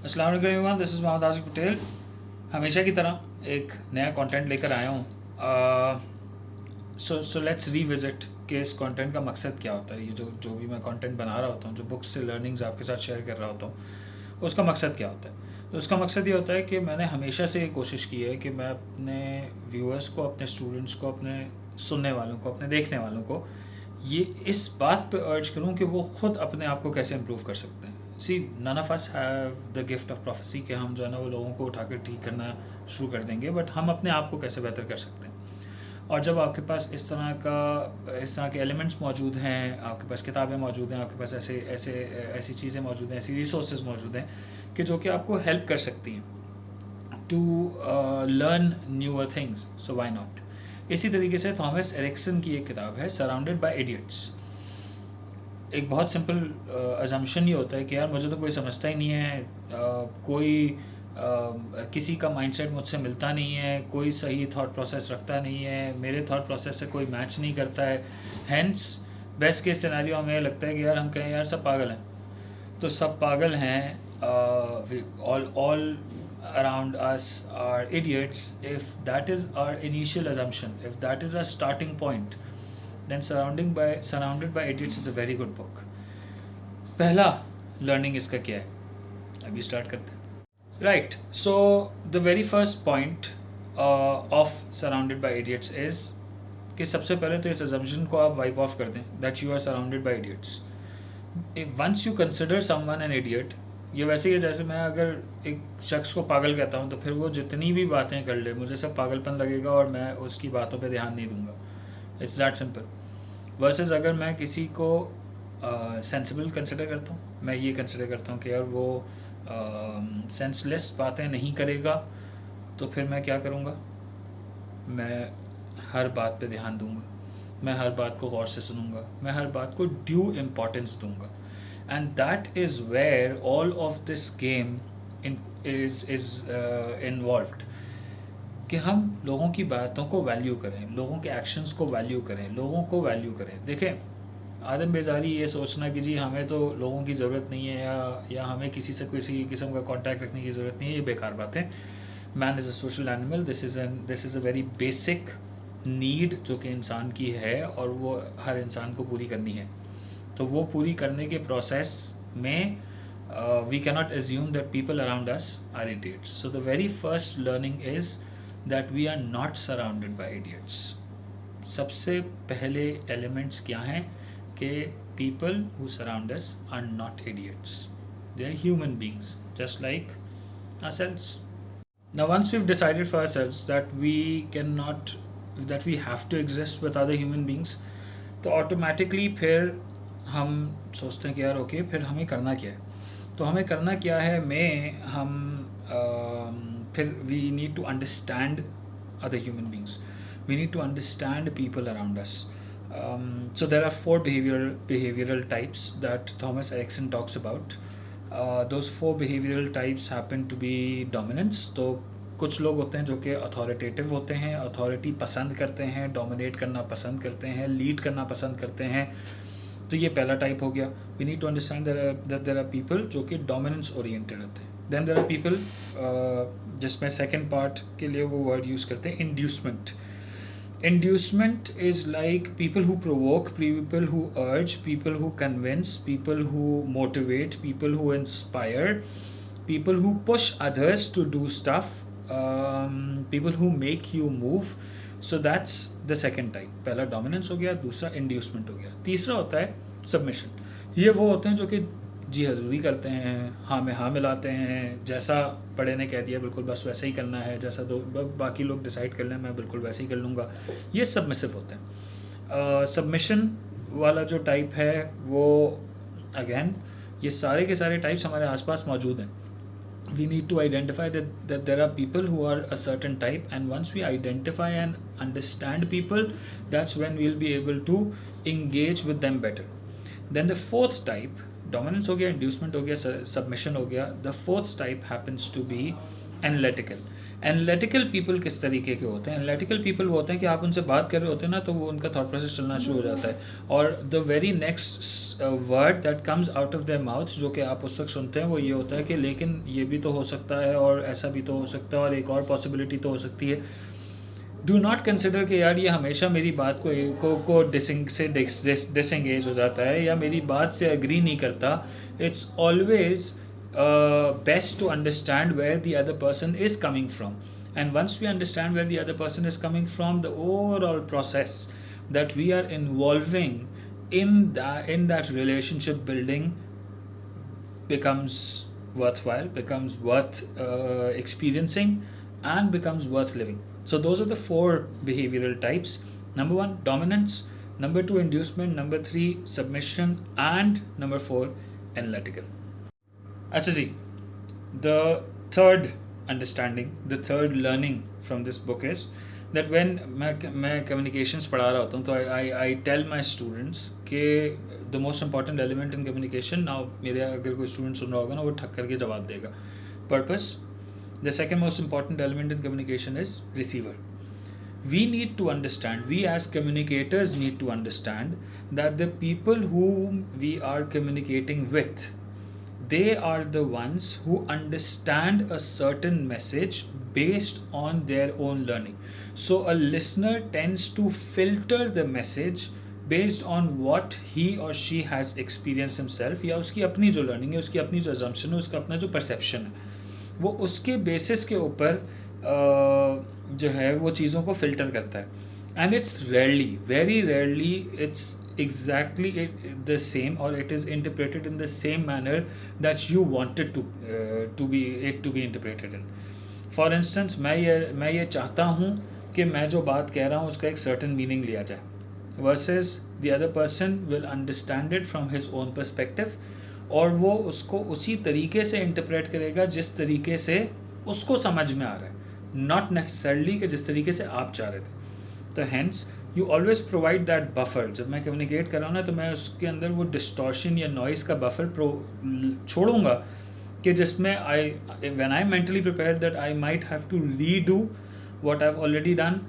अस्सलाम वालेकुम everyone, this is Mohammad Asif Patel. हमेशा की तरह एक नया कंटेंट लेकर आया हूँ। सो लेट्स रीविज़िट कि इस कंटेंट का मकसद क्या होता है। ये जो भी मैं कंटेंट बना रहा होता हूँ, जो बुक्स से लर्निंग्स आपके साथ शेयर कर रहा होता हूँ, उसका मकसद क्या होता है। तो उसका मकसद ये होता है कि मैंने हमेशा से ये कोशिश की है कि मैं अपने व्यूअर्स को, अपने स्टूडेंट्स को, अपने सुनने वालों को, अपने देखने वालों को ये इस बात पे अर्ज करूँ कि वो खुद अपने आप को कैसे इम्प्रूव कर सकते हैं। See, none of us have the gift of prophecy कि हम जो है ना वो लोगों को उठाकर ठीक करना शुरू कर देंगे, बट हम अपने आप को कैसे बेहतर कर सकते हैं। और जब आपके पास इस तरह के एलिमेंट्स मौजूद हैं, आपके पास किताबें मौजूद हैं, आपके पास ऐसी चीज़ें मौजूद हैं, ऐसी रिसोर्सेज मौजूद हैं कि जो कि आपको हेल्प कर सकती हैं to learn newer things, so why not. इसी तरीके से थॉमस एरिक्सन की एक किताब है सराउंडेड बाय इडियट्स। एक बहुत सिंपल अजम्पशन ये होता है कि यार मुझे तो कोई समझता ही नहीं है, किसी का माइंडसेट मुझसे मिलता नहीं है, कोई सही थॉट प्रोसेस रखता नहीं है, मेरे थॉट प्रोसेस से कोई मैच नहीं करता है। हैंस बेस्ट केस सिनेरियो हमें लगता है कि यार हम कहें यार सब पागल हैं। तो सब पागल हैं, all around us are idiots. If that is our initial assumption, if that is our starting point, then surrounded by idiots is a very good book. पहला लर्निंग इसका क्या है, अभी स्टार्ट करते हैं। Right, so the very first point of surrounded by idiots is कि सबसे पहले तो इस assumption को आप वाइप ऑफ कर दें that you are surrounded by idiots. Once you consider someone an idiot, ये वैसे ही है जैसे मैं अगर एक शख्स को पागल कहता हूँ तो फिर वो जितनी भी बातें कर ले मुझे सब पागलपन लगेगा और मैं उसकी बातों पे ध्यान नहीं दूंगा। It's that simple. वर्सेस अगर मैं किसी को सेंसिबल कंसिडर करता हूँ, मैं ये कंसिडर करता हूँ कि यार वो सेंसलेस बातें नहीं करेगा, तो फिर मैं क्या करूँगा, मैं हर बात पे ध्यान दूंगा, मैं हर बात को गौर से सुनूंगा, मैं हर बात को ड्यू इम्पोर्टेंस दूंगा। And that is where all of this game is involved कि हम लोगों की बातों को वैल्यू करें, लोगों के एक्शंस को वैल्यू करें, लोगों को वैल्यू करें। देखें, आदम बेजारी ये सोचना कि जी हमें तो लोगों की ज़रूरत नहीं है या हमें किसी से किसी किस्म का कांटेक्ट रखने की ज़रूरत नहीं है, ये बेकार बातें। Man is a social animal, this is a very basic need जो कि इंसान की है और वो हर इंसान को पूरी करनी है। तो वो पूरी करने के प्रोसेस में we cannot assume that people around us are idiots. So the very first learning is that we are not surrounded by idiots. सबसे पहले एलिमेंट्स क्या हैं कि people who surround us are not idiots, they are human beings just like ourselves. Now once we've decided for ourselves that we have to exist with other human beings, तो automatically फिर हम सोचते हैं कि यार ओके, फिर हमें करना क्या है। तो हमें करना क्या है, फिर we need to understand other human beings. We need to understand people around us. So there are four behavioral types that Thomas Erikson talks about. Those four behavioral types happen to be dominance. तो कुछ लोग होते हैं जो कि authoritative होते हैं, authority पसंद करते हैं, डोमिनेट करना पसंद करते हैं, लीड करना पसंद करते हैं। तो ये पहला टाइप हो गया। We need to understand that there are people जो कि डोमिनेंस ओरिएंटेड होते हैं। देन देयर आर पीपल जिसमें सेकेंड पार्ट के लिए वो वर्ड यूज़ करते हैं inducement. Inducement is like people who provoke, people who urge, people who convince, people who motivate, people who inspire, people who push others to do stuff, people who make you move. So that's the second type. पहला dominance हो गया, दूसरा inducement हो गया, तीसरा होता है submission. ये वो होते हैं जो कि जी हजूरी करते हैं, हाँ में हाँ मिलाते हैं, जैसा बड़े ने कह दिया बिल्कुल बस वैसे ही करना है, जैसा बाकी लोग डिसाइड कर लें मैं बिल्कुल वैसे ही कर लूँगा। ये सबमिसिव होते हैं। सबमिशन वाला जो टाइप है वो अगेन, ये सारे के सारे टाइप्स हमारे आसपास मौजूद हैं। We need to identify that there are people who are a certain type, and once we identify and understand people, that's when we'll be able to engage with them better. Then the fourth type, dominance हो गया, inducement हो गया, submission हो गया, the fourth type happens to be analytical people किस तरीके के होते हैं? एनालिटिकल पीपल वो होते हैं कि आप उनसे बात कर रहे होते हैं ना, तो वो उनका थॉट प्रोसेस चलना शुरू हो जाता है, और the very next word that comes out of their mouth, जो कि आप उस वक्त सुनते हैं, वो ये होता है कि लेकिन ये भी तो हो सकता है, और ऐसा भी तो हो सकता है, और एक और पॉसिबिलिटी तो हो सकती है। डू नॉट कंसिडर कि यार ये हमेशा मेरी बात को डिसंगेज हो जाता है या मेरी बात से एग्री नहीं करता। It's always best to understand where the other person is coming from, and once we understand where the other person is coming from, the overall process that we are involving in that relationship building becomes worthwhile, becomes worth experiencing, and becomes worth living. So those are the 4 behavioral types. Number 1, dominance. Number 2, inducement. Number 3, submission. And number 4, analytical. अच्छा जी, the third understanding, the third learning from this book is that when मैं communications पढ़ा रहा होता हूँ, तो I tell my students कि the most important element in communication, now मेरे अगर कोई student सुन रहा होगा ना, वो ठक करके जवाब देगा, purpose. The second most important element in communication is receiver. We need to understand, we as communicators need to understand that the people whom we are communicating with, they are the ones who understand a certain message based on their own learning. So a listener tends to filter the message based on what he or she has experienced himself, या उसकी अपनी जो learning है, उसकी अपनी जो assumption है, उसका अपना जो perception है, वो उसके बेसिस के ऊपर जो है वो चीज़ों को फिल्टर करता है. And it's rarely, very rarely, it's exactly the same, or it is interpreted in the same manner that you wanted to be interpreted in. For instance, मैं ये चाहता हूँ कि मैं जो बात कह रहा हूँ उसका एक certain meaning लिया जाए, versus the other person will understand it from his own perspective, और वो उसको उसी तरीके से इंटरप्रेट करेगा जिस तरीके से उसको समझ में आ रहा है, not necessarily कि जिस तरीके से आप चाह रहे थे. तो hence you always provide that buffer. जब मैं communicate कर रहा हूँ ना, तो मैं उसके अंदर वो distortion या noise का buffer छोड़ूंगा कि जिसमें when I'm mentally prepared that I might have to redo what I've already done,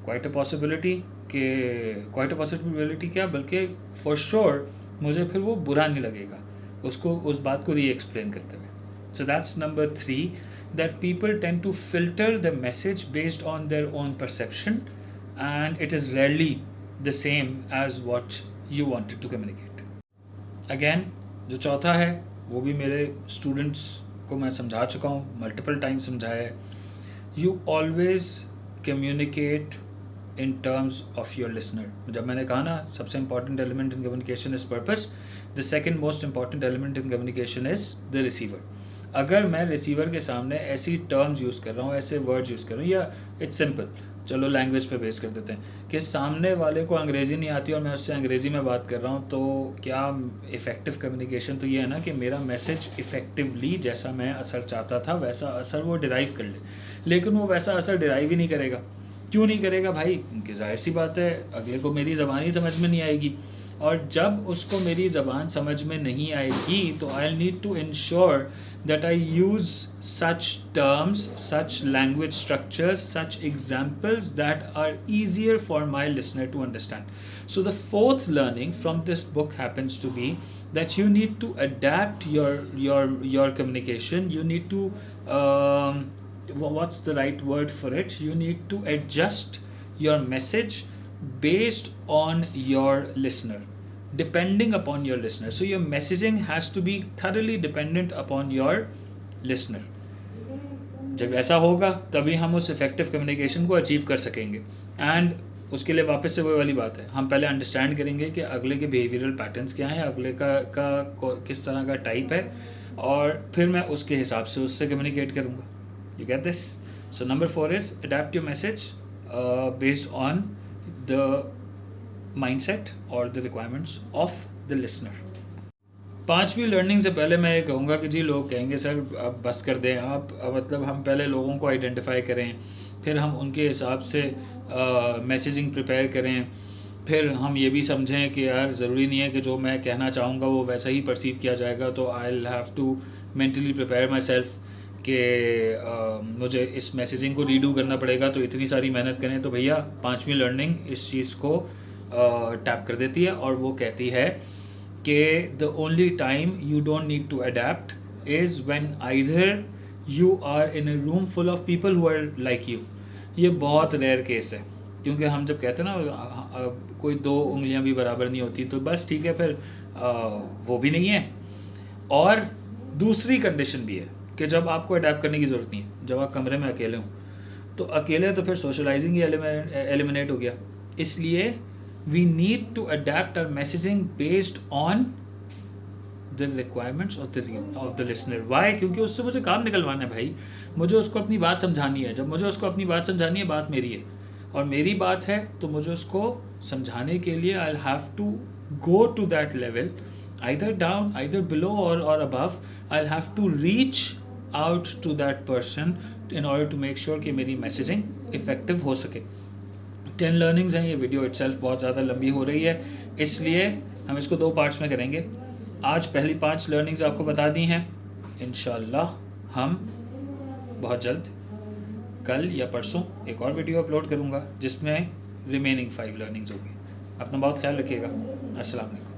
quite a possibility क्या, बल्कि for sure मुझे फिर वो बुरा नहीं लगेगा उसको उस बात को re-explain करते हुए. So that's number 3, that people tend to filter the message based on their own perception, and it is rarely the same as what you wanted to communicate. Again, जो चौथा है वो भी मेरे students को मैं समझा चुका हूँ, multiple times समझाया है. You always communicate in terms of your listener. जब मैंने कहा ना, सबसे important element in communication is purpose, the second most important element in communication is the receiver. अगर मैं रिसीवर के सामने ऐसी टर्म्स यूज़ कर रहा हूँ, ऐसे वर्ड्स यूज़ कर रहा हूँ, या इट्स सिंपल, चलो लैंग्वेज पे बेस कर देते हैं कि सामने वाले को अंग्रेज़ी नहीं आती और मैं उससे अंग्रेज़ी में बात कर रहा हूँ, तो क्या इफ़ेक्टिव कम्युनिकेशन तो ये है ना कि मेरा मैसेज इफ़ेक्टिवली जैसा मैं असर चाहता था वैसा असर वो डिराइव कर ले. लेकिन वो वैसा असर डिराइव ही नहीं करेगा. क्यों नहीं करेगा भाई? उनकी जाहिर सी बात है, अगले को मेरी ज़बान ही समझ में नहीं आएगी, और जब उसको मेरी ज़बान समझ में नहीं आएगी तो I need to ensure that I use such terms, such language structures, such examples that are easier for my listener to understand. So the fourth learning from this book happens to be that you need to adapt your communication. You need to what's the right word for it? You need to adjust your message based on your listener, depending upon your listener. So your messaging has to be thoroughly dependent upon your listener. जब ऐसा होगा तभी हम उस effective communication को achieve कर सकेंगे. And उसके लिए वापस से वही वाली बात है, हम पहले अंडरस्टैंड करेंगे कि अगले के बिहेवियरल पैटर्न्स क्या हैं, अगले का किस तरह का टाइप है, और फिर मैं उसके हिसाब से उससे कम्युनिकेट करूँगा. You get this? So number 4 is adapt your message based on the mindset or the requirements of the listener. 5वीं लर्निंग से पहले मैं ये कहूँगा कि जी लोग कहेंगे सर अब बस कर दें आप, मतलब हम पहले लोगों को आइडेंटिफाई करें, फिर हम उनके हिसाब से मैसेजिंग प्रिपेयर करें, फिर हम ये भी समझें कि यार ज़रूरी नहीं है कि जो मैं कहना चाहूँगा वो वैसा ही परसीव किया जाएगा, तो I will have to mentally prepare myself कि मुझे इस मैसेजिंग को रीडू करना पड़ेगा तो इतनी सारी मेहनत करें, तो भैया पांचवी लर्निंग इस चीज़ को टैप कर देती है और वो कहती है कि the only time you don't need to adapt is when either you are in a room full of people who are like you. ये बहुत रेयर केस है, क्योंकि हम जब कहते हैं ना कोई दो उंगलियां भी बराबर नहीं होती, तो बस ठीक है फिर वो भी नहीं है। और दूसरी कंडीशन भी है कि जब आपको अडेप्ट करने की ज़रूरत नहीं है, जब आप कमरे में अकेले हों, तो अकेले तो फिर सोशलाइजिंग ही एलिमिनेट हो गया। इसलिए we need to adapt our messaging based on the requirements of the listener. Why? क्योंकि उससे मुझे काम निकलवाना है भाई, मुझे उसको अपनी बात समझानी है। जब मुझे उसको अपनी बात समझानी है, बात मेरी है और मेरी बात है, तो मुझे उसको समझाने के लिए I have to go to that level, either down, either below or above. I'll have to reach out to that person in order to make sure कि मेरी मैसेजिंग इफ़ेक्टिव हो सके। 10 लर्निंग्स हैं, ये वीडियो इटसेल्फ बहुत ज़्यादा लंबी हो रही है, इसलिए हम इसको 2 पार्ट्स में करेंगे। आज पहली 5 लर्निंग्स आपको बता दी हैं, इंशाल्लाह हम बहुत जल्द कल या परसों एक और वीडियो अपलोड करूँगा जिसमें रिमेनिंग 5 लर्निंग्स होगी। अपना बहुत ख्याल रखिएगा। अस्सलाम वालेकुम।